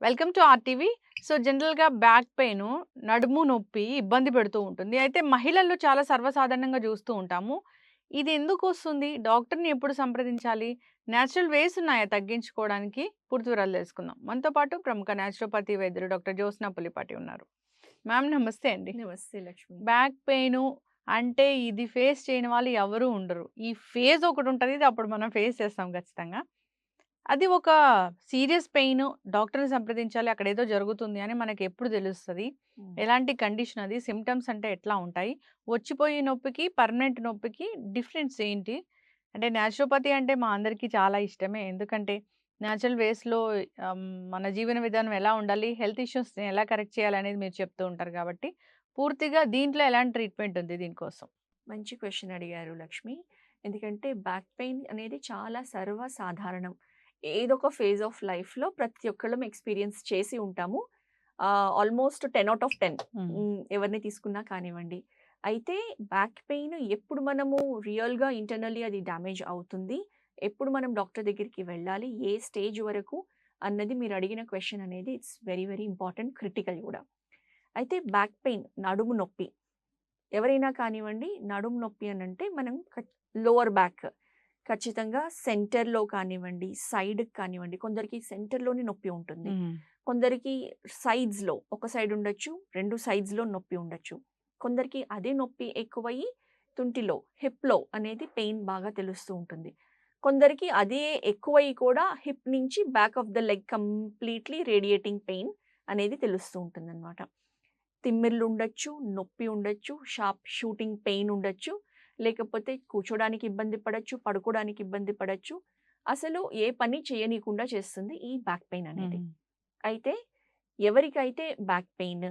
Welcome to RTV. So, జనరల్‌గా back pain, నడుము నొప్పి ఇబ్బంది పెడుతూ ఉంటుంది. అయితే మహిళల్లో చాలా సర్వసాధారణంగా చూస్తూ ఉంటాము. ఇది ఎందుకొస్తుంది? డాక్టర్‌ని ఎప్పుడు సంప్రదించాలి? నేచురల్ వేస్ ఉన్నాయా తగ్గించుకోవడానికి? పూర్తి వివరాలు తెలుసుకుందాం. మనతో పాటు ప్రముఖ నేచురోపతి వైద్యులు డాక్టర్ జ్యోత్స్న పులిపాటి ఉన్నారు. మ్యామ్ నమస్తే అండి. నమస్తే లక్ష్మి. బ్యాక్ పెయిను అంటే ఇది ఫేస్ చేయని వాళ్ళు ఎవరు ఉండరు. ఈ ఫేజ్ ఒకటుంటది. ఇది అప్పుడు మనం ఫేస్ చేస్తాం ఖచ్చితంగా. అది ఒక సీరియస్ పెయిన్ డాక్టర్‌ని సంప్రదించాలి. అక్కడేదో జరుగుతుంది అని మనకెప్పుడు తెలుస్తది? హ్మ్. ఎలాంటి కండిషన్ అది? సింప్టమ్స్ అంటే ఎట్లా ఉంటాయి? వచ్చిపోయే నొప్పికి, పర్మనెంట్ నొప్పికి డిఫరెన్స్ ఏంటి? అంటే నేచురోపతి అంటే మా అందరికీ చాలా ఇష్టమే. ఎందుకంటే నేచురల్ వేస్‌లో మన జీవన విధానం ఎలా ఉండాలి? హెల్త్ ఇష్యూస్‌ని ఎలా కరెక్ట్ చేయాలనేది మీరు చెప్తూ ఉంటారు కాబట్టి, పూర్తిగా దీంట్లో ఎలాంటి ట్రీట్మెంట్ ఉంది దీనికోసం? మంచి క్వెషన్ అడిగారు లక్ష్మి. ఎందుకంటే బ్యాక్ పెయిన్ అనేది చాలా సర్వసాధారణం. ఏదో ఒక ఫేజ్ ఆఫ్ లైఫ్‌లో ప్రతి ఒక్కళ్ళం ఎక్స్‌పీరియన్స్ చేసి ఉంటాము. ఆల్‌మోస్ట్ 10 ఔట్ ఆఫ్ 10 హ్మ్. ఎవరిని తీసుకున్నా కానివ్వండి. అయితే బ్యాక్ పెయిన్ ఎప్పుడు మనము రియల్‌గా ఇంటర్నల్లీ అది డ్యామేజ్ అవుతుంది? ఎప్పుడు మనం డాక్టర్ దగ్గరికి వెళ్ళాలి? ఏ స్టేజ్ వరకు అన్నది మీరు అడిగిన క్వెషన్ అనేది it's very very important, critical గూడా. అయితే బ్యాక్ పెయిన్ నడుము నొప్పి ఎవరైనా కానివ్వండి, నడుము నొప్పి అనంటే మనం లోవర్ బ్యాక్ ఖచ్చితంగా సెంటర్‌లో కానివ్వండి, సైడ్‌కి కానివ్వండి, కొందరికి సెంటర్‌లోనే నొప్పి ఉంటుంది. హ్మ్. కొందరికి సైడ్స్‌లో ఒక సైడ్ ఉండొచ్చు, 2 సైడ్స్‌లో నొప్పి ఉండొచ్చు. కొందరికి అదే నొప్పి ఎక్కువయ్యి తుంటిలో, హిప్‌లో అనేది పెయిన్ బాగా తెలుస్తూ ఉంటుంది. కొందరికి అదే ఎక్కువయ్యి కూడా హిప్ నుంచి back of the leg completely radiating pain అనేది తెలుస్తూ ఉంటుందన్నమాట. తిమ్మిర్లుండొచ్చు, నొప్పి ఉండొచ్చు, షార్ప్ షూటింగ్ పెయిన్ ఉండొచ్చు. లేకపోతే కూర్చోడానికి ఇబ్బంది పడొచ్చు, పడుకోవడానికి ఇబ్బంది పడొచ్చు. అసలు ఏ పని చేయనీయకుండా చేస్తుంది ఈ బ్యాక్ పెయిన్ అనేది. హ్మ్. అయితే ఎవరికైతే బ్యాక్ పెయిన్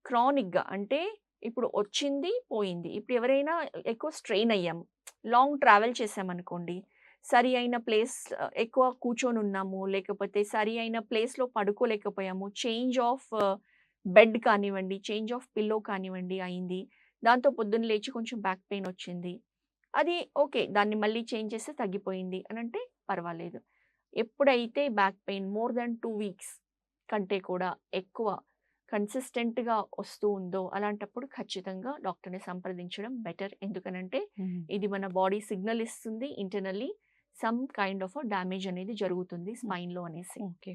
క్రానిక్‌గా అంటే ఇప్పుడు వచ్చింది, పోయింది. ఇప్పుడు ఎవరైనా ఎక్కువ స్ట్రెయిన్ అయ్యాం. లాంగ్ ట్రావెల్ చేశామనుకోండి. సరి అయిన ప్లేస్ ఎక్కువ కూర్చొనున్నాము. లేకపోతే సరి అయిన ప్లేస్‌లో పడుకోలేకపోయాము. చేంజ్ ఆఫ్ బెడ్ కానివ్వండి, చేంజ్ ఆఫ్ పిల్లో కానివ్వండి అయింది. దాంతో పొద్దున్న లేచి కొంచెం బ్యాక్ పెయిన్ వచ్చింది. అది ఓకే. దాన్ని మళ్ళీ చేంజ్ చేస్తే తగ్గిపోయింది అనంటే పర్వాలేదు. ఎప్పుడైతే back pain more than 2 weeks కంటే కూడా ఎక్కువ కన్సిస్టెంట్‌గా వస్తూ ఉందో, అలాంటప్పుడు ఖచ్చితంగా డాక్టర్‌ని సంప్రదించడం బెటర్. ఎందుకనంటే, హ్మ్. ఇది మన బాడీ సిగ్నల్ ఇస్తుంది internally some kind of damage అనేది జరుగుతుంది హ్మ్. స్పైన్‌లో అనేసి. ఓకే.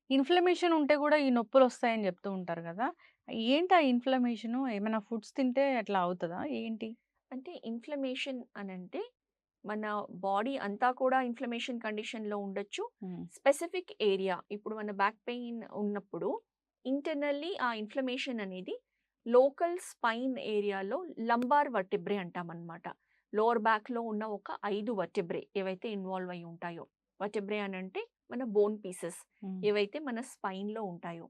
ఇన్‌ఫ్లమేషన్ ఉంటే గూడా ఈ నొప్పులొస్తాయని జెప్తూ ఉంటారు గదా! ఏంటా ఇన్‌ఫ్లమేషను? ఏమైనా ఫుడ్స్ తింటే అట్లా అవుతదా? ఏంటి? అంటే ఇన్‌ఫ్లమేషన్ అనంటే, మన బాడీ అంతా కూడా ఇన్‌ఫ్లమేషన్ కండిషన్‌లో ఉండొచ్చు. హ్మ్. స్పెసిఫిక్ ఏరియా ఇప్పుడు మన బ్యాక్ పెయిన్ ఉన్నప్పుడు ఇంటర్నల్లీ ఆ ఇన్‌ఫ్లమేషన్ అనేది లోకల్ స్పైన్ ఏరియాలో లంబార్ వర్టిబ్రే అంటామనమాట. లోవర్ బ్యాక్‌లో ఉన్న ఒక 5 వర్టిబ్రే ఏవైతే ఇన్వాల్వ్ అయ్యి ఉంటాయో. వర్టిబ్రే అనంటే మన బోన్ పీసెస్ హ్మ్. ఏవైతే మన స్పైన్‌లో ఉంటాయో.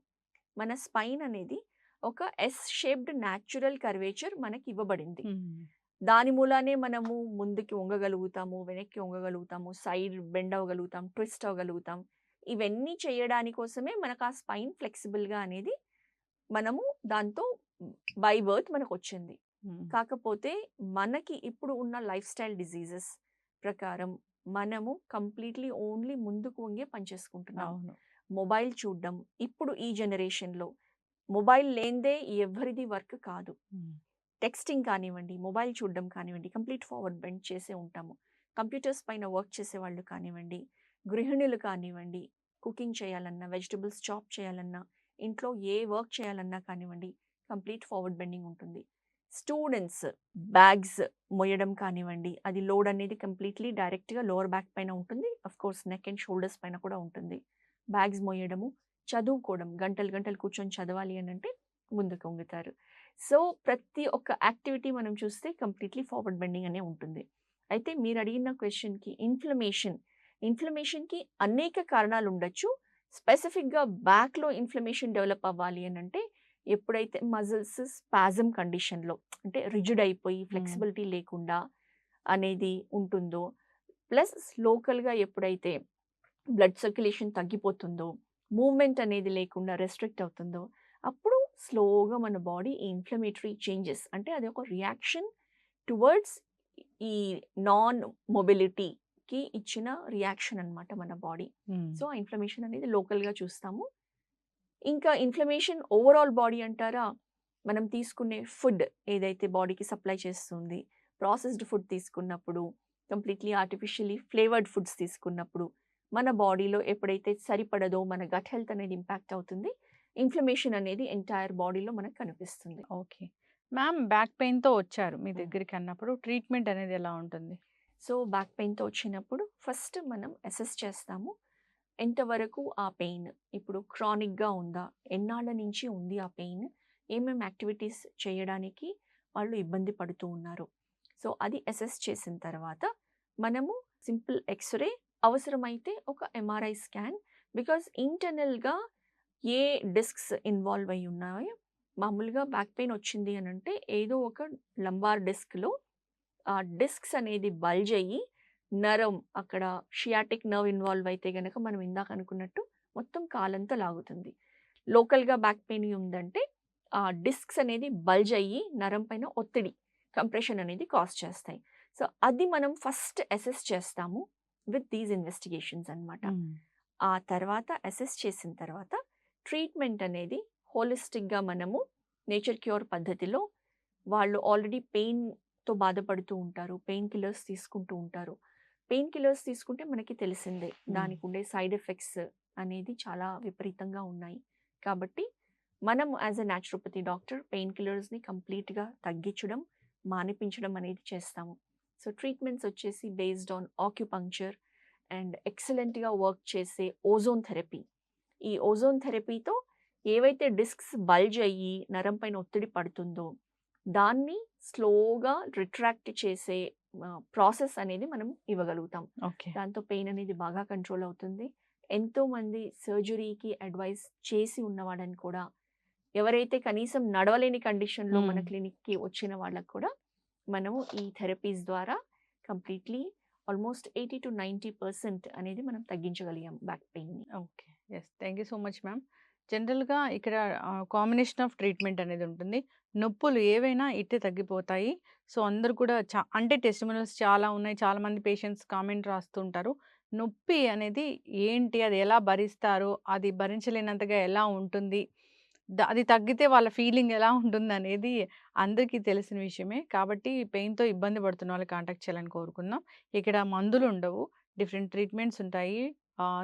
మన స్పైన్ అనేది ఒక ఎస్ షేప్డ్ న్యాచురల్ కర్వేచర్ మనకివ్వబడింది. హ్మ్. దాని మూలానే మనము ముందుకి వంగగలుగుతాము, వెనక్కి వంగగలుగుతాము, సైడ్ బెండ్ అవ్వగలుగుతాం, ట్విస్ట్ అవ్వగలుగుతాం. ఇవన్నీ చేయడాని కోసమే మనకు ఆ స్పైన్ ఫ్లెక్సిబుల్‌గా అనేది మనము దాంతో బై బర్త్ మనకొచ్చింది. హ్మ్. కాకపోతే మనకి ఇప్పుడు ఉన్న లైఫ్ స్టైల్ డిసీజెస్ ప్రకారం మనము కంప్లీట్‌లీ ఓన్లీ ముందుకు వంగే పని చేసుకుంటున్నాం. అవును. మొబైల్ చూడ్డం ఇప్పుడు ఈ జనరేషన్‌లో మొబైల్ లేనిదే ఎవ్వరిది వర్క్ కాదు. హ్మ్. టెక్స్టింగ్ కానివ్వండి, మొబైల్ చూడడం కానివ్వండి, కంప్లీట్ ఫార్వర్డ్ బెండ్ చేసే ఉంటాము. కంప్యూటర్స్ పైన వర్క్ చేసేవాళ్ళు కానివ్వండి, గృహిణులు కానివ్వండి, కుకింగ్ చేయాలన్నా, వెజిటబుల్స్ చాప్ చేయాలన్నా, ఇంట్లో ఏ వర్క్ చేయాలన్నా కానివ్వండి, కంప్లీట్ ఫార్వర్డ్ బెండింగ్ ఉంటుంది. స్టూడెంట్స్ బ్యాగ్స్ మోయడం కానివ్వండి, అది లోడ్ అనేది కంప్లీట్‌లీ డైరెక్ట్‌గా లోవర్ బ్యాక్ పైన ఉంటుంది. ఆఫ్‌కోర్స్ నెక్ అండ్ షోల్డర్స్ పైన కూడా ఉంటుంది. బ్యాగ్స్ మోయడము, చదువుకోవడం గంటలు గంటలు కూర్చొని చదవాలి అనంటే ముందుకు వంగుతారు. సో, ప్రతి ఒక్క యాక్టివిటీ మనం చూస్తే కంప్లీట్‌లీ ఫార్వర్డ్ బెండింగ్ అనే ఉంటుంది. అయితే మీరడిగిన క్వెషన్‌కి ఇన్‌ఫ్లమేషన్‌కి అనేక కారణాలుండొచ్చు. స్పెసిఫిక్‌గా బ్యాక్‌లో ఇన్‌ఫ్లమేషన్ డెవలప్ అవ్వాలి అనంటే, ఎప్పుడైతే మజిల్స్ స్పాజమ్ కండిషన్‌లో అంటే రిజిడ్ అయిపోయి హ్మ్. ఫ్లెక్సిబిలిటీ లేకుండా అనేది ఉంటుందో, ప్లస్ లోకల్‌గా ఎప్పుడైతే బ్లడ్ సర్క్యులేషన్ తగ్గిపోతుందో, మూవ్‌మెంట్ అనేది లేకుండా రెస్ట్రిక్ట్ అవుతుందో, అప్పుడు స్లోగా మన బాడీ ఈ ఇన్‌ఫ్లమేటరీ చేంజెస్ అంటే అది ఒక రియాక్షన్ టువర్డ్స్ ఈ నాన్ మొబిలిటీకి ఇచ్చిన రియాక్షన్ అన్నమాట మన బాడీ. హ్మ్. సో, ఆ ఇన్‌ఫ్లమేషన్ అనేది లోకల్‌గా చూస్తాము. ఇంకా ఇన్‌ఫ్లమేషన్ ఓవరాల్ బాడీ అంటారా? మనం తీసుకునే ఫుడ్ ఏదైతే బాడీకి సప్లై చేస్తుంది, ప్రాసెస్డ్ ఫుడ్ తీసుకున్నప్పుడు, కంప్లీట్‌లీ ఆర్టిఫిషియల్లీ ఫ్లేవర్డ్ ఫుడ్స్ తీసుకున్నప్పుడు, మన బాడీలో ఎప్పుడైతే సరిపడదో మన గట్ హెల్త్ అనేది ఇంపాక్ట్ అవుతుంది. ఇన్‌ఫ్లమేషన్ అనేది ఎంటైర్ బాడీలో మనకు కనిపిస్తుంది. ఓకే. మ్యామ్ బ్యాక్ పెయిన్‌తో వచ్చారు మీ హ్మ్. దగ్గరికి అన్నప్పుడు ట్రీట్మెంట్ అనేది ఎలా ఉంటుంది? సో, బ్యాక్ పెయిన్‌తో వచ్చినప్పుడు ఫస్ట్ మనం అసెస్ చేస్తాము. ఎంతవరకు ఆ పెయిన్ ఇప్పుడు క్రానిక్‌గా ఉందా? ఎన్నాళ్ళ నుంచి ఉంది ఆ పెయిన్? ఏమేం యాక్టివిటీస్ చేయడానికి వాళ్ళు ఇబ్బంది పడుతూ ఉన్నారు? సో, అది అసెస్ చేసిన తర్వాత మనము సింపుల్ ఎక్స్‌రే అవసరమైతే ఒక ఎంఆర్ఐ స్కాన్ బికాజ్ ఇంటర్నల్‌గా ఏ డిస్క్స్ ఇన్వాల్వ్ అయ్యి ఉన్నాయో మామూలుగా బ్యాక్ పెయిన్ వచ్చింది అనంటే ఏదో ఒక లంబార్ డిస్క్‌లో ఆ డిస్క్స్ అనేది బల్జ్ అయ్యి నరం అక్కడ షియాటిక్ నర్వ్ ఇన్వాల్వ్ అయితే గనక మనం ఇందాక అనుకున్నట్టు మొత్తం కాలంతా లాగుతుంది. లోకల్‌గా బ్యాక్ పెయిన్ ఉందంటే ఆ డిస్క్స్ అనేది బల్జ్ అయ్యి నరం పైన ఒత్తిడి, కంప్రెషన్ అనేది కాజ్ చేస్తాయి. సో, అది మనం ఫస్ట్ అసెస్ చేస్తాము విత్ దీస్ ఇన్వెస్టిగేషన్స్ అన్నమాట. హ్మ్. ఆ తర్వాత అసెస్ చేసిన తర్వాత ట్రీట్మెంట్ అనేది హోలిస్టిక్‌గా మనము నేచర్ క్యూర్ పద్ధతిలో వాళ్ళు ఆల్రెడీ పెయిన్‌తో బాధపడుతూ ఉంటారు. పెయిన్ కిల్లర్స్ తీసుకుంటూ ఉంటారు. పెయిన్ కిల్లర్స్ తీసుకుంటే మనకి తెలిసిందే. హ్మ్. దానికుండే సైడ్ ఎఫెక్ట్స్ అనేది చాలా విపరీతంగా ఉన్నాయి. కాబట్టి మనం as a naturopathy doctor pain కిల్లర్స్‌ని కంప్లీట్‌గా తగ్గించడం, మానిపించడం అనేది చేస్తాము. సో, ట్రీట్మెంట్స్ వచ్చేసి బేస్డ్ ఆన్ ఆక్యుపంక్చర్ అండ్ ఎక్సలెంట్‌గా వర్క్ చేసే ఓజోన్ థెరపీ. ఈ ఓజోన్ థెరపీతో ఏవైతే డిస్క్స్ బల్జ్ అయ్యి నరం పైన ఒత్తిడి పడుతుందో, దాన్ని స్లోగా రిట్రాక్ట్ చేసే ప్రాసెస్ అనేది మనం ఇవ్వగలుగుతాం. ఓకే. దాంతో పెయిన్ అనేది బాగా కంట్రోల్ అవుతుంది. ఎంతోమంది సర్జరీకి అడ్వైస్ చేసి ఉన్నవాళ్ళని కూడా ఎవరైతే కనీసం నడవలేని కండిషన్‌లో మన హ్మ్. క్లినిక్‌కి వచ్చిన వాళ్ళకి కూడా మనము ఈ థెరపీస్ ద్వారా కంప్లీట్‌లీ ఆల్మోస్ట్ 80-90% అనేది మనం తగ్గించగలిగాం బ్యాక్ పెయిన్‌ని. Okay. Yes. Thank you so much ma'am. జనరల్‌గా ఇక్కడ కాంబినేషన్ ఆఫ్ ట్రీట్మెంట్ అనేది ఉంటుంది. నొప్పులు ఏవైనా ఇట్టే తగ్గిపోతాయి. సో, అందరూ కూడా అంటే టెస్టిమోనియల్స్ చాలా ఉన్నాయి. చాలామంది పేషెంట్స్ కామెంట్ రాస్తుంటారు. నొప్పి అనేది ఏంటి? అది ఎలా భరిస్తారు? అది భరించలేనంతగా ఎలా ఉంటుంది? అది తగ్గితే వాళ్ళ ఫీలింగ్ ఎలా ఉంటుందనేది అందరికీ తెలిసిన విషయమే. కాబట్టి పెయిన్‌తో ఇబ్బంది పడుతున్న వాళ్ళు కాంటాక్ట్ చేయాలని కోరుకుందాం. ఇక్కడ మందులుండవు. డిఫరెంట్ ట్రీట్మెంట్స్ ఉంటాయి.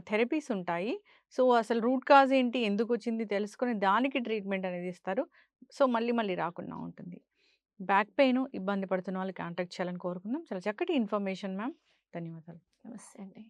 థెరపీస్ ఉంటాయి. సో, అసలు రూట్ కాజ్ ఏంటి? ఎందుకొచ్చింది? తెలుసుకొని దానికి ట్రీట్మెంట్ అనేది ఇస్తారు. సో, మళ్ళీ మళ్ళీ రాకుండా ఉంటుంది. బ్యాక్ పెయిన్ ఇబ్బంది పడుతున్న వాళ్ళు కాంటాక్ట్ చేయాలని కోరుకుందాం. చాలా చక్కటి ఇన్ఫర్మేషన్ మ్యామ్. ధన్యవాదాలు. నమస్తే అండి.